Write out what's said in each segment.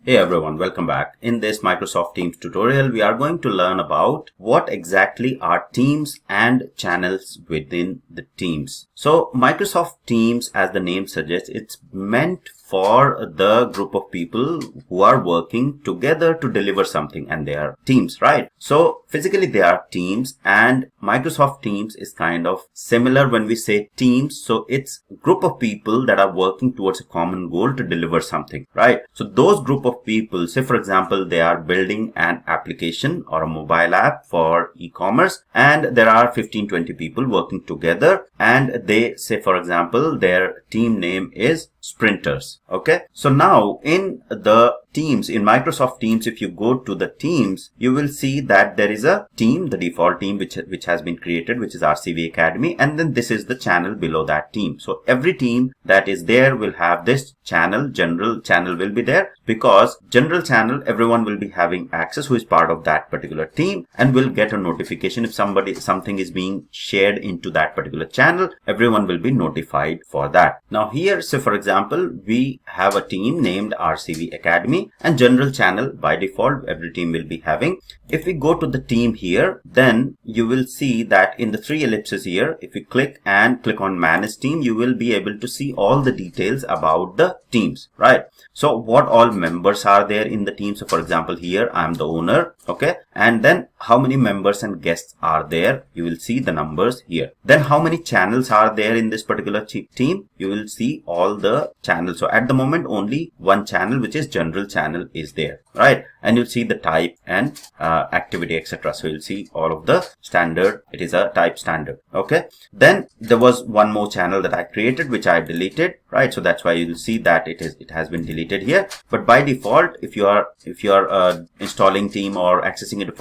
Hey everyone, welcome back. In this Microsoft Teams tutorial, we are going to learn about what exactly are teams and channels within the teams. So Microsoft Teams, as the name suggests, it's meant for the group of people who are working together to deliver something, and they are teams, right? So physically they are teams, and Microsoft Teams is kind of similar when we say teams. So it's a group of people that are working towards a common goal to deliver something, right? So those group of people, say for example, they are building an application or a mobile app for e-commerce, and there are 15-20 people working together, and they say for example their team name is sprinters. Okay, so now in the teams, in Microsoft Teams, if you go to the teams, you will see that there is a team, the default team which has been created, which is RCV Academy, and then this is the channel below that team. So every team that is there will have this channel. General channel will be there, because general channel, everyone will be having access who is part of that particular team, and will get a notification if something is being shared into that particular channel. Everyone will be notified for that. Now here, say for example, we have a team named RCV Academy, and general channel by default every team will be having. If we go to the team here, then you will see that in the three ellipses here, if you click on manage team, you will be able to see all the details about the teams, right? So what all members are there in the team. So for example, here I am the owner, okay, and then how many members and guests are there, you will see the numbers here. Then how many channels are there in this particular team, you will see all the channels. So at the moment only one channel, which is general channel, is there, right? And you'll see the type and activity, etc. So you'll see all of the standard. It is a type standard. Okay, then there was one more channel that I created, which I deleted, right? So that's why you'll see that it has been deleted here. But by default, if you are installing team or accessing it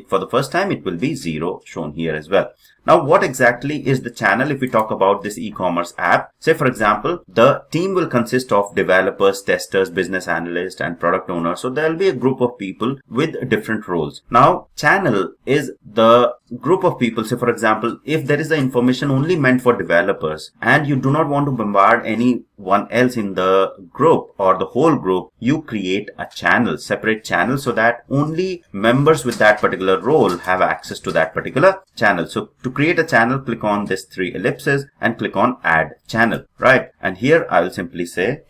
for the first time, it will be 0 shown here as well. Now, what exactly is the channel? If we talk about this e-commerce app, say for example, the team will consist of developers, testers, business analysts, and product owners. So there will be a group of people with different roles. Now, channel is the group of people. Say for example, if there is the information only meant for developers and you do not want to bombard anyone else in the group or the whole group, you create a channel, separate channel, so that only members with that particular role have access to that particular channel. So to create a channel, click on this three ellipses and click on add channel, right? And here I will simply say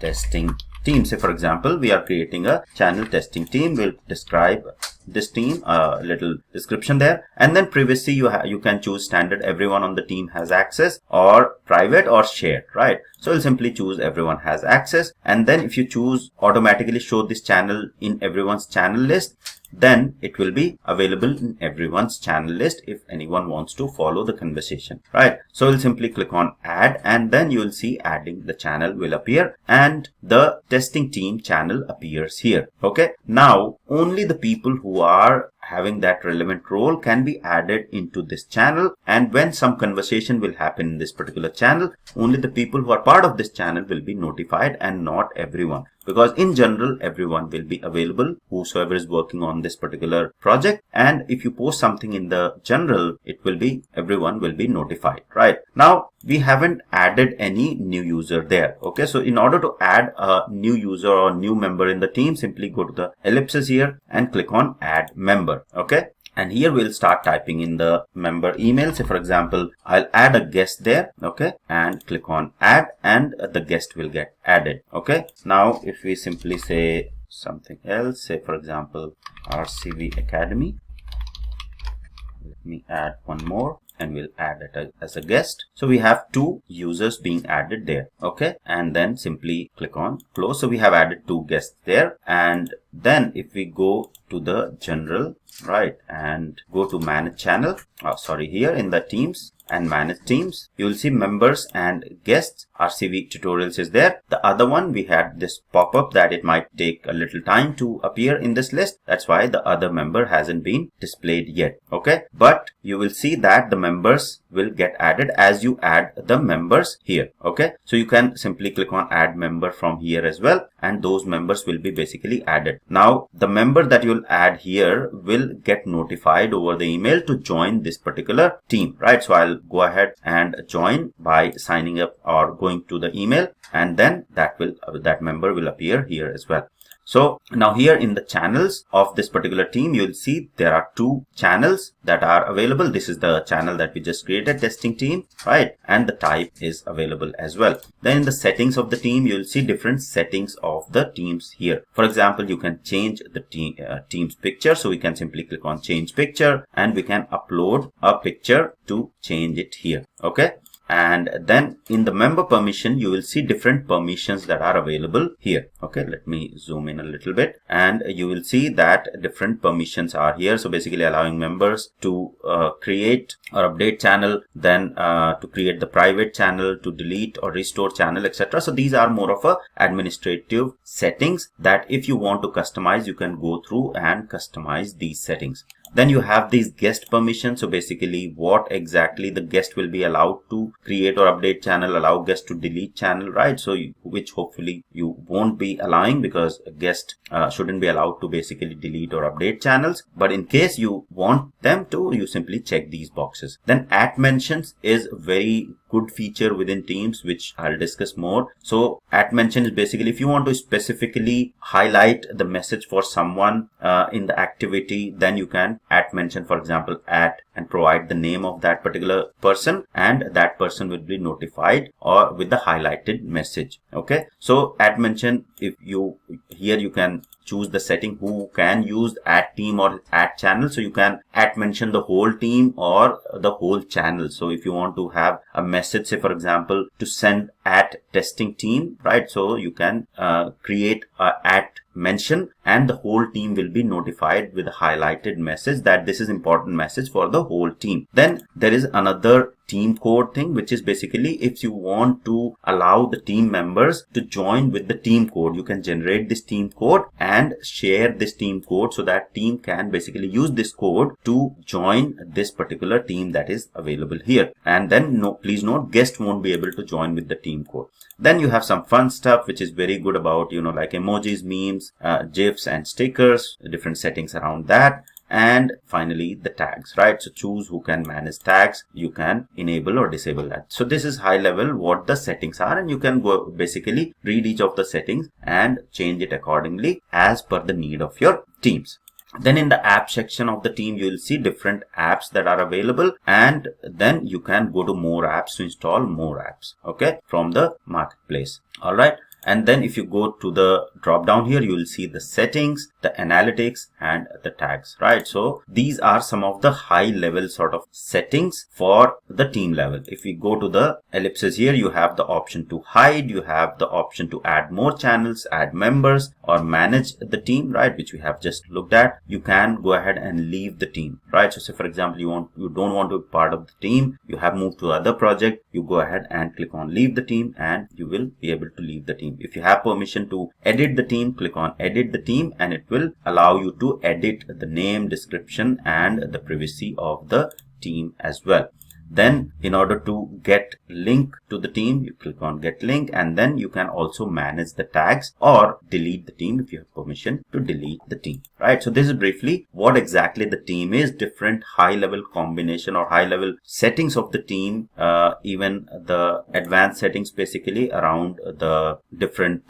testing team. Say for example, we are creating a channel testing team. We'll describe this team, a little description there, and then previously you can choose standard, everyone on the team has access, or private or shared, right? So we'll simply choose everyone has access, and then if you choose automatically show this channel in everyone's channel list, then it will be available in everyone's channel list if anyone wants to follow the conversation, right? So we'll simply click on add, and then you will see adding the channel will appear, and the testing team channel appears here. Okay, now only the people who are having that relevant role can be added into this channel, and when some conversation will happen in this particular channel, only the people who are part of this channel will be notified and not everyone, because in general everyone will be available, whosoever is working on this particular project. And if you post something in the general, it will be everyone will be notified, right? Now we haven't added any new user there. Okay, so in order to add a new user or new member in the team, simply go to the ellipses here and click on add member. Okay, and here we'll start typing in the member email. Say for example, I'll add a guest there, okay, and click on add, and the guest will get added. Okay, now if we simply say something else, say for example RCV Academy, let me add one more, and we'll add it as a guest. So we have two users being added there. Okay, and then simply click on close. So we have added two guests there, and then if we go to the general, right, and go to manage channel, here in the teams and manage teams, you will see members and guests. RCV tutorials is there. The other one, we had this pop-up that it might take a little time to appear in this list. That's why the other member hasn't been displayed yet. Okay, but you will see that the members will get added as you add the members here. Okay, so you can simply click on add member from here as well, and those members will be basically added. Now the member that you'll add here will get notified over the email to join this particular team, right? So I'll go ahead and join by signing up or going to the email, and then that member will appear here as well. So now here in the channels of this particular team, you'll see there are 2 channels that are available. This is the channel that we just created, testing team, right? And the type is available as well. Then in the settings of the team, you'll see different settings of the teams here. For example, you can change the team's picture. So we can simply click on change picture and we can upload a picture to change it here. Okay. And then in the member permission, you will see different permissions that are available here. Okay, let me zoom in a little bit and you will see that different permissions are here. So basically allowing members to create or update channel, then to create the private channel, to delete or restore channel, etc. So these are more of a administrative settings that if you want to customize, you can go through and customize these settings. Then you have these guest permissions. So basically what exactly the guest will be allowed to create or update channel, allow guest to delete channel, right? So which hopefully you won't be allowing, because a guest shouldn't be allowed to basically delete or update channels. But in case you want them to, you simply check these boxes. Then at mentions is very good feature within Teams, which I'll discuss more. So at mention is basically if you want to specifically highlight the message for someone in the activity, then you can at mention, for example, at and provide the name of that particular person, and that person will be notified or with the highlighted message. Okay, so at mention, if you here you can choose the setting who can use at team or at channel. So you can at mention the whole team or the whole channel. So if you want to have a message, say for example, to send at testing team, right? So you can create a at mention and the whole team will be notified with a highlighted message that this is important message for the whole team. Then there is another team code thing, which is basically if you want to allow the team members to join with the team code, you can generate this team code and share this team code so that team can basically use this code to join this particular team that is available here. And then please note, guest won't be able to join with the team code. Then you have some fun stuff which is very good about, like emojis, memes, GIFs and stickers, different settings around that. And finally the tags, right? So choose who can manage tags. You can enable or disable that. So this is high level what the settings are, and you can go basically read each of the settings and change it accordingly as per the need of your teams. Then in the app section of the team, you will see different apps that are available, and then you can go to more apps to install more apps, okay, from the marketplace. All right. And then if you go to the drop down here, you will see the settings, the analytics and the tags, right? So these are some of the high level sort of settings for the team level. If we go to the ellipses here, you have the option to hide, you have the option to add more channels, add members or manage the team, right? Which we have just looked at. You can go ahead and leave the team, right? So say for example, you don't want to be part of the team, you have moved to other project, you go ahead and click on leave the team and you will be able to leave the team. If you have permission to edit the team, click on edit the team and it will allow you to edit the name, description and the privacy of the team as well. Then in order to get link to the team, you click on get link, and then you can also manage the tags or delete the team if you have permission to delete the team, right? So this is briefly what exactly the team is, different high level combination or high level settings of the team, even the advanced settings basically around the different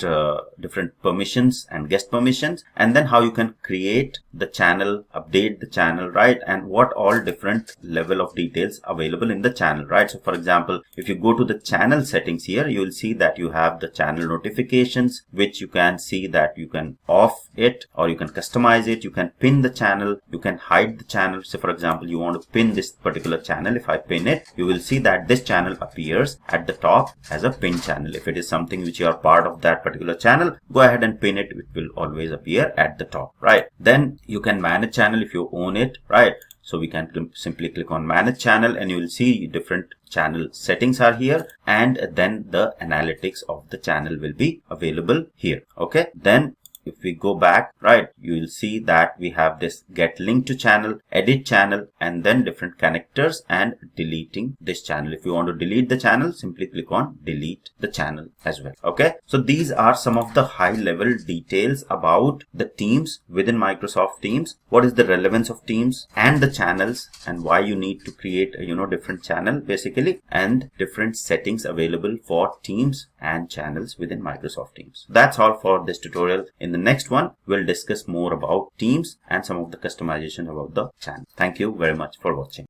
permissions and guest permissions, and then how you can create the channel, update the channel, right? And what all different level of details available in the channel, right? So for example, if you go to the channel settings here, you will see that you have the channel notifications, which you can see that you can off it or you can customize it. You can pin the channel, you can hide the channel. So for example, you want to pin this particular channel. If I pin it, you will see that this channel appears at the top as a pin channel. If it is something which you are part of that particular channel, go ahead and pin it. It will always appear at the top, right? Then you can manage channel if you own it, right? So we can simply click on manage channel and you will see different channel settings are here, and then the analytics of the channel will be available here. Okay. Then if we go back, right, you will see that we have this get link to channel, edit channel, and then different connectors and deleting this channel. If you want to delete the channel, simply click on delete the channel as well. Okay. So these are some of the high level details about the teams within Microsoft Teams. What is the relevance of teams and the channels, and why you need to create a different channel basically, and different settings available for teams and channels within Microsoft Teams. That's all for this tutorial. In the the next one, we'll discuss more about Teams and some of the customization about the channel. Thank you very much for watching.